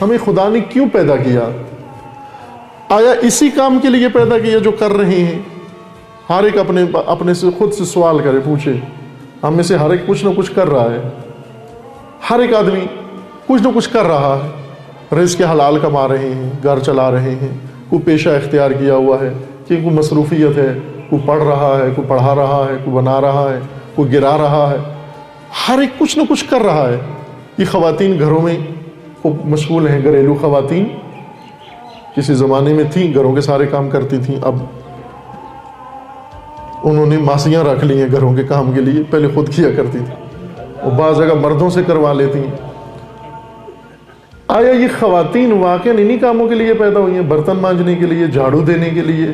ہمیں خدا نے کیوں پیدا کیا؟ آیا اسی کام کے لیے پیدا کیا جو کر رہے ہیں؟ ہر ایک اپنے سے خود سے سوال کرے، پوچھے. ہم میں سے ہر ایک کچھ نہ کچھ کر رہا ہے. ہر ایک آدمی کچھ نہ کچھ کر رہا ہے. رزق حلال کما رہے ہیں، گھر چلا رہے ہیں، کوئی پیشہ اختیار کیا ہوا ہے کہ کوئی مصروفیت ہے، کوئی پڑھ رہا ہے، کوئی پڑھا رہا ہے، کوئی بنا رہا ہے، کوئی گرا رہا ہے. ہر ایک کچھ نہ کچھ کر رہا ہے. یہ خواتین گھروں میں خوب مشغول ہیں. گھریلو خواتین کسی زمانے میں تھیں، گھروں کے سارے کام کرتی تھیں. اب انہوں نے ماسیاں رکھ لی ہیں گھروں کے کام کے لیے. پہلے خود کیا کرتی تھی اور بعض جگہ مردوں سے کروا لیتی ہیں. آیا یہ خواتین واقعاً انہی کاموں کے لیے پیدا ہوئی ہیں؟ برتن مانجنے کے لیے، جھاڑو دینے کے لیے؟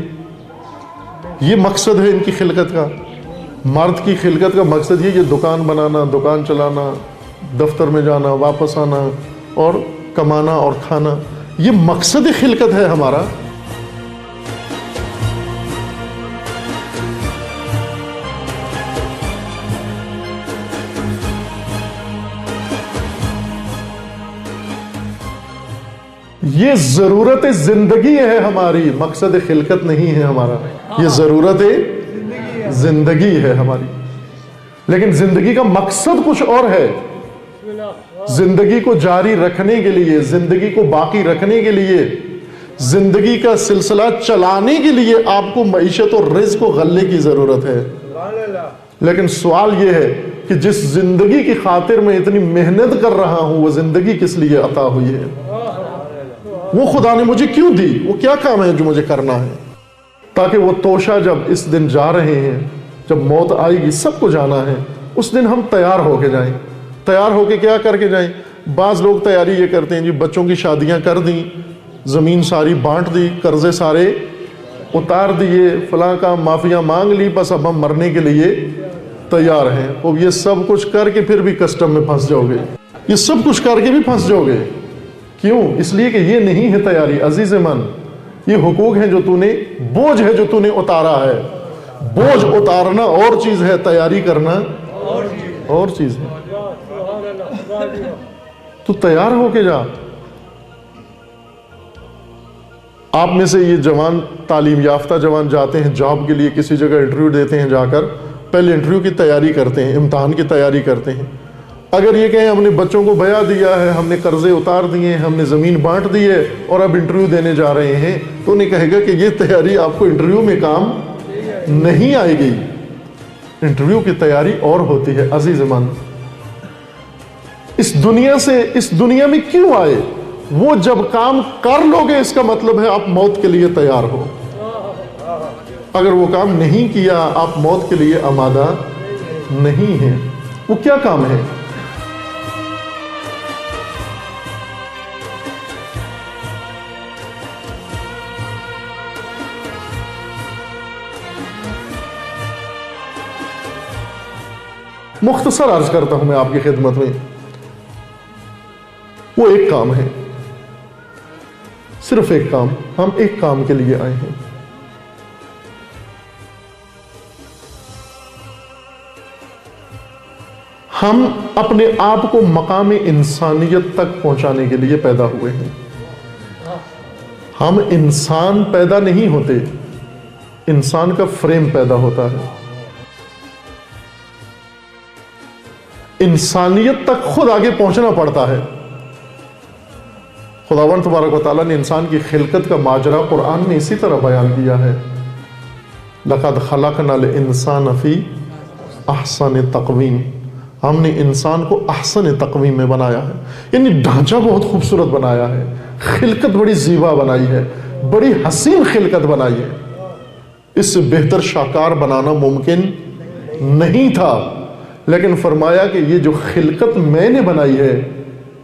یہ مقصد ہے ان کی خلقت کا. مرد کی خلقت کا مقصد یہ دکان بنانا، دکان چلانا، دفتر میں جانا، واپس آنا اور کمانا اور کھانا. یہ مقصد خلقت ہے ہمارا. یہ ضرورت زندگی ہے ہماری، مقصد خلقت نہیں ہے ہمارا. یہ ضرورت زندگی ہے ہماری، لیکن زندگی کا مقصد کچھ اور ہے. زندگی کو جاری رکھنے کے لیے، زندگی کو باقی رکھنے کے لیے، زندگی کا سلسلہ چلانے کے لیے آپ کو معیشت اور رزق و غلے کی ضرورت ہے. لیکن سوال یہ ہے کہ جس زندگی کی خاطر میں اتنی محنت کر رہا ہوں، وہ زندگی کس لیے عطا ہوئی ہے؟ وہ خدا نے مجھے کیوں دی؟ وہ کیا کام ہے جو مجھے کرنا ہے؟ تاکہ وہ توشہ جب اس دن جا رہے ہیں، جب موت آئے گی، سب کو جانا ہے، اس دن ہم تیار ہو کے جائیں. تیار ہو کے کیا کر کے جائیں؟ بعض لوگ تیاری یہ کرتے ہیں جی بچوں کی شادیاں کر دیں، زمین ساری بانٹ دی، قرضے سارے اتار دیے، فلاں کا معافیاں مانگ لی، بس اب ہم مرنے کے لیے تیار ہیں. اب یہ سب کچھ کر کے پھر بھی کسٹم میں پھنس جاؤ گے. یہ سب کچھ کر کے بھی پھنس جاؤ گے. کیوں؟ اس لیے کہ یہ نہیں ہے تیاری. عزیز من، یہ حقوق ہیں جو تو نے، بوجھ ہے جو تو نے اتارا ہے. بوجھ اتارنا اور چیز ہے، تیاری کرنا اور چیز ہے. تو تیار ہو کے جا. آپ میں سے یہ جوان، تعلیم یافتہ جوان جاتے ہیں جاب کے لیے، کسی جگہ انٹرویو دیتے ہیں، جا کر پہلے انٹرویو کی تیاری کرتے ہیں، امتحان کی تیاری کرتے ہیں. اگر یہ کہیں ہم نے بچوں کو بیع دیا ہے، ہم نے قرضے اتار دیے ہیں، ہم نے زمین بانٹ دی ہے اور اب انٹرویو دینے جا رہے ہیں، تو انہیں کہے گا کہ یہ تیاری آپ کو انٹرویو میں کام نہیں آئے گی. انٹرویو کی تیاری اور ہوتی ہے. عزیز من، اس دنیا میں کیوں آئے؟ وہ جب کام کر لو گے اس کا مطلب ہے آپ موت کے لیے تیار ہو. اگر وہ کام نہیں کیا، آپ موت کے لیے آمادہ نہیں ہیں. وہ کیا کام ہے؟ مختصر عرض کرتا ہوں میں آپ کی خدمت میں. وہ ایک کام ہے، صرف ایک کام. ہم ایک کام کے لیے آئے ہیں. ہم اپنے آپ کو مقام انسانیت تک پہنچانے کے لیے پیدا ہوئے ہیں. ہم انسان پیدا نہیں ہوتے، انسان کا فریم پیدا ہوتا ہے. انسانیت تک خود آگے پہنچنا پڑتا ہے. خداوند تبارک و تعالیٰ نے انسان کی خلقت کا ماجرا قرآن میں اسی طرح بیان کیا ہے. لَقَدْ خَلَقْنَا الْإِنسَانَ فِي أَحْسَنِ تَقْوِيمٍ. ہم نے انسان کو احسن تقویم میں بنایا ہے، یعنی ڈھانچہ بہت خوبصورت بنایا ہے، خلقت بڑی زیبا بنائی ہے، بڑی حسین خلقت بنائی ہے. اس سے بہتر شاہکار بنانا ممکن نہیں تھا. لیکن فرمایا کہ یہ جو خلقت میں نے بنائی ہے،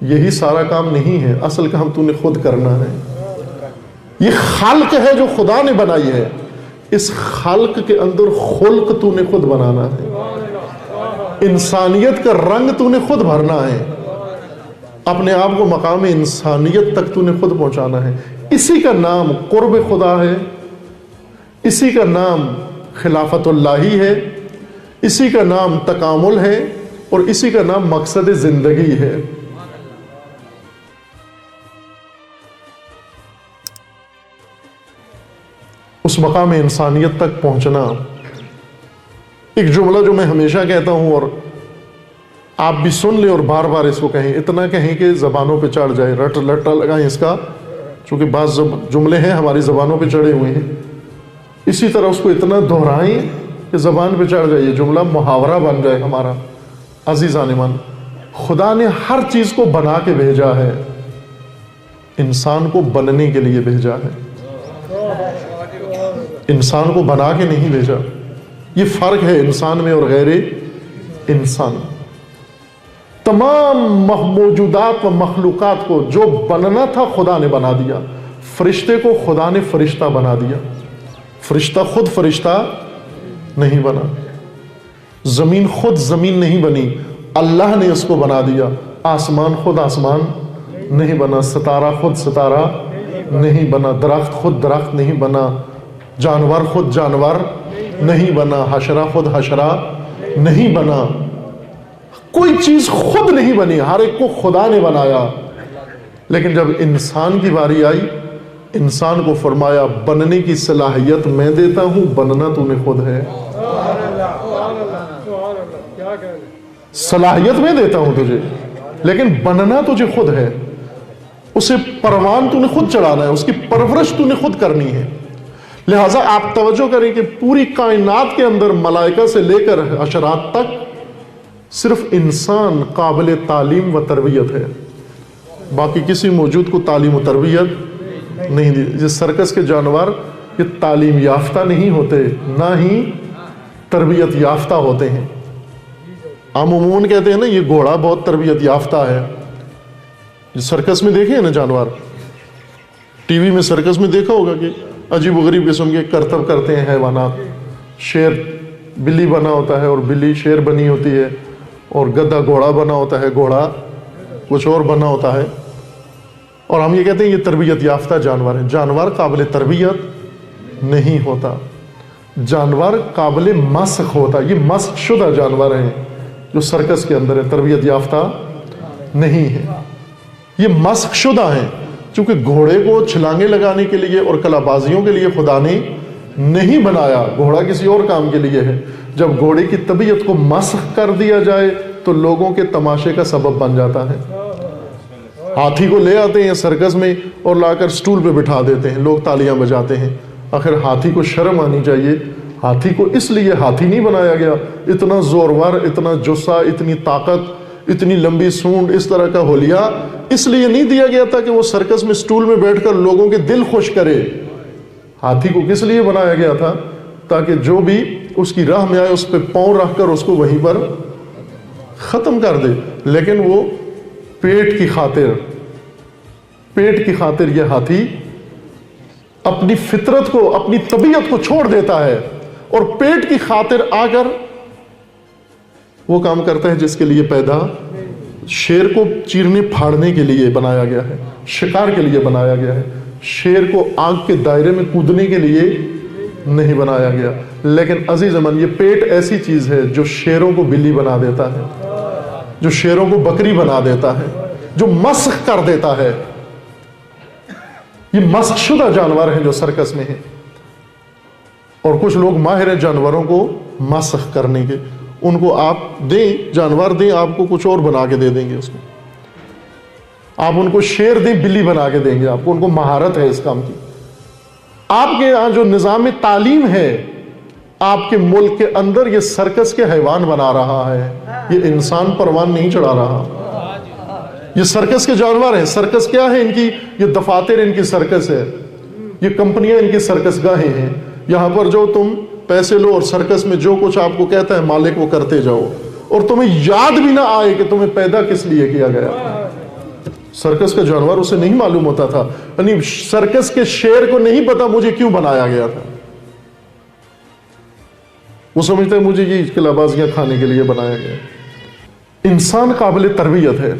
یہی سارا کام نہیں ہے، اصل کام تو نے خود کرنا ہے. یہ خلق ہے جو خدا نے بنائی ہے، اس خلق کے اندر خلق تو نے خود بنانا ہے. انسانیت کا رنگ تو نے خود بھرنا ہے. اپنے آپ کو مقام انسانیت تک تو نے خود پہنچانا ہے. اسی کا نام قرب خدا ہے، اسی کا نام خلافت اللہی ہے، اسی کا نام تکامل ہے، اور اسی کا نام مقصد زندگی ہے. اس مقام انسانیت تک پہنچنا. ایک جملہ جو میں ہمیشہ کہتا ہوں اور آپ بھی سن لیں اور بار بار اس کو کہیں، اتنا کہیں کہ زبانوں پہ چڑھ جائے، لٹا لگائیں اس کا، چونکہ بعض جملے ہیں ہماری زبانوں پہ چڑھے ہوئے ہیں، اسی طرح اس کو اتنا دہرائیں کہ زبان پہ چڑھ جائے، یہ جملہ محاورہ بن جائے ہمارا. عزیزان من، خدا نے ہر چیز کو بنا کے بھیجا ہے، انسان کو بننے کے لیے بھیجا ہے، انسان کو بنا کے نہیں بھیجا. یہ فرق ہے انسان میں اور غیر انسان. تمام موجودات و مخلوقات کو جو بننا تھا خدا نے بنا دیا. فرشتے کو خدا نے فرشتہ بنا دیا، فرشتہ خود فرشتہ نہیں بنا. زمین خود زمین نہیں بنی، اللہ نے اس کو بنا دیا. آسمان خود آسمان نہیں بنا، ستارہ خود ستارہ نہیں بنا، درخت خود درخت نہیں بنا، جانور خود جانور نہیں بنا، حشرہ خود حشرہ نہیں بنا. کوئی چیز خود نہیں بنی، ہر ایک کو خدا نے بنایا. لیکن جب انسان کی باری آئی، انسان کو فرمایا بننے کی صلاحیت میں دیتا ہوں، بننا تو نے خود ہے. صلاحیت میں دیتا ہوں تجھے، لیکن بننا تجھے خود ہے. اسے پروان تو نے خود چڑھانا ہے، اس کی پرورش تو نے خود کرنی ہے. لہٰذا آپ توجہ کریں کہ پوری کائنات کے اندر ملائکہ سے لے کر حشرات تک صرف انسان قابل تعلیم و تربیت ہے، باقی کسی موجود کو تعلیم و تربیت نہیں دی. یہ سرکس کے جانور یہ تعلیم یافتہ نہیں ہوتے، نہ ہی تربیت یافتہ ہوتے ہیں. ہم عموماً کہتے ہیں نا یہ گھوڑا بہت تربیت یافتہ ہے. یہ سرکس میں دیکھے ہیں نا جانور، ٹی وی میں سرکس میں دیکھا ہوگا کہ عجیب و غریب قسم کے کرتب کرتے ہیں حیوانات. شیر بلی بنا ہوتا ہے اور بلی شیر بنی ہوتی ہے، اور گدھا گھوڑا بنا ہوتا ہے، گھوڑا کچھ اور بنا ہوتا ہے. اور ہم یہ کہتے ہیں یہ تربیت یافتہ جانور ہیں. جانور قابل تربیت نہیں ہوتا، جانور قابل مسخ ہوتا. یہ مسخ شدہ جانور ہیں جو سرکس کے اندر ہے، تربیت یافتہ نہیں ہے. یہ مسخ شدہ ہیں چونکہ گھوڑے کو چھلانگیں لگانے کے لیے اور کلا بازیوں کے لیے خدا نے نہیں بنایا، گھوڑا کسی اور کام کے لیے ہے. جب گھوڑے کی طبیعت کو مسخ کر دیا جائے تو لوگوں کے تماشے کا سبب بن جاتا ہے. ہاتھی کو لے آتے ہیں سرکس میں اور لا کر سٹول پہ بٹھا دیتے ہیں، لوگ تالیاں بجاتے ہیں. آخر ہاتھی کو شرم آنی چاہیے. ہاتھی کو اس لیے ہاتھی نہیں بنایا گیا، اتنا زورور، اتنا جسہ، اتنی طاقت، اتنی لمبی سونڈ، اس طرح کا حلیہ اس لیے نہیں دیا گیا تھا کہ وہ سرکس میں سٹول میں بیٹھ کر لوگوں کے دل خوش کرے. ہاتھی کو کس لیے بنایا گیا تھا؟ تاکہ جو بھی اس کی راہ میں آئے اس پہ پاؤں رکھ کر اس کو وہیں پر ختم کر دے. لیکن وہ پیٹ کی خاطر یہ ہاتھی اپنی فطرت کو، اپنی طبیعت کو چھوڑ دیتا ہے اور پیٹ کی خاطر آ کر وہ کام کرتا ہے جس کے لیے پیدا. شیر کو چیرنے پھاڑنے کے لیے بنایا گیا ہے، شکار کے لیے بنایا گیا ہے. شیر کو آگ کے دائرے میں کودنے کے لیے نہیں بنایا گیا. لیکن عزیز من، یہ پیٹ ایسی چیز ہے جو شیروں کو بلی بنا دیتا ہے، جو شیروں کو بکری بنا دیتا ہے، جو مسخ کر دیتا ہے. یہ مسخ شدہ جانور ہیں جو سرکس میں ہیں، اور کچھ لوگ ماہر ہیں جانوروں کو مسخ کرنے کے. ان کو آپ دیں، جانور دیں، آپ کو کچھ اور بنا کے دے دیں گے. اس میں آپ ان کو شیر دیں، بلی بنا کے دیں گے آپ کو. ان کو مہارت ہے اس کام کی. آپ کے یہاں جو نظام تعلیم ہے آپ کے ملک کے اندر، یہ سرکس کے حیوان بنا رہا ہے، یہ انسان پروان نہیں چڑھا رہا. یہ سرکس کے جانور ہیں. سرکس کیا ہے ان کی؟ یہ دفاتر ان کی سرکس ہے، یہ کمپنیاں ان کی سرکس گاہیں ہیں. یہاں پر جو تم پیسے لو اور سرکس میں جو کچھ آپ کو کہتا ہے مالک وہ کرتے جاؤ، اور تمہیں یاد بھی نہ آئے کہ تمہیں پیدا کس لیے کیا گیا. سرکس کا جانور اسے نہیں معلوم ہوتا تھا، یعنی سرکس کے شیر کو نہیں پتا مجھے کیوں بنایا گیا تھا. وہ سمجھتا ہے مجھے یہ قلعہ کھانے کے لیے بنایا گیا. انسان قابل تربیت ہے.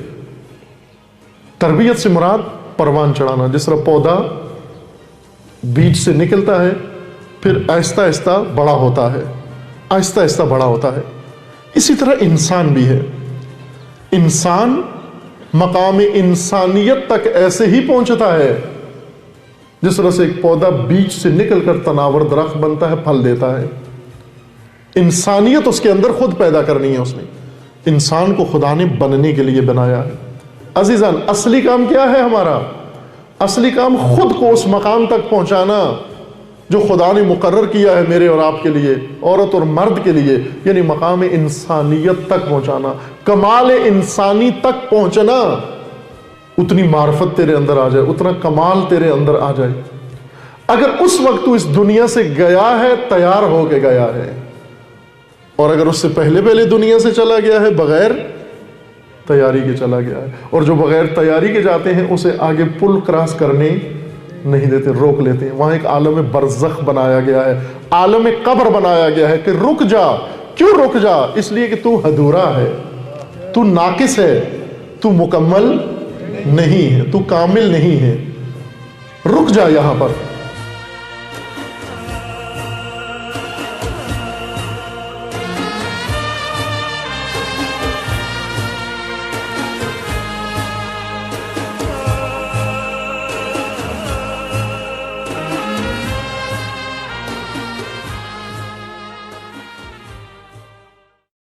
تربیت سے مراد پروان چڑھانا. جس طرح پودا بیج سے نکلتا ہے پھر آہستہ آہستہ بڑا ہوتا ہے، آہستہ آہستہ بڑا ہوتا ہے، اسی طرح انسان بھی ہے. انسان مقام انسانیت تک ایسے ہی پہنچتا ہے جس طرح سے ایک پودا بیج سے نکل کر تناور درخت بنتا ہے، پھل دیتا ہے، انسانیت اس کے اندر خود پیدا کرنی ہے. اس نے انسان کو خدا نے بننے کے لیے بنایا ہے. عزیزان، اصلی کام کیا ہے ہمارا؟ اصلی کام خود کو اس مقام تک پہنچانا جو خدا نے مقرر کیا ہے میرے اور آپ کے لیے، عورت اور مرد کے لیے، یعنی مقام انسانیت تک پہنچانا، کمال انسانی تک پہنچنا. اتنی معرفت تیرے اندر آ جائے، اتنا کمال تیرے اندر آ جائے. اگر اس وقت تو اس دنیا سے گیا ہے، تیار ہو کے گیا ہے، اور اگر اس سے پہلے دنیا سے چلا گیا ہے بغیر تیاری کے چلا گیا ہے، اور جو بغیر تیاری کے جاتے ہیں اسے آگے پل کراس کرنے نہیں دیتے، روک لیتے ہیں. وہاں ایک عالم برزخ بنایا گیا ہے، عالم قبر بنایا گیا ہے کہ رک جا. کیوں رک جا؟ اس لیے کہ تو ادھورا ہے، تو ناقص ہے، تو مکمل نہیں ہے، تو کامل نہیں ہے. رک جا یہاں پر.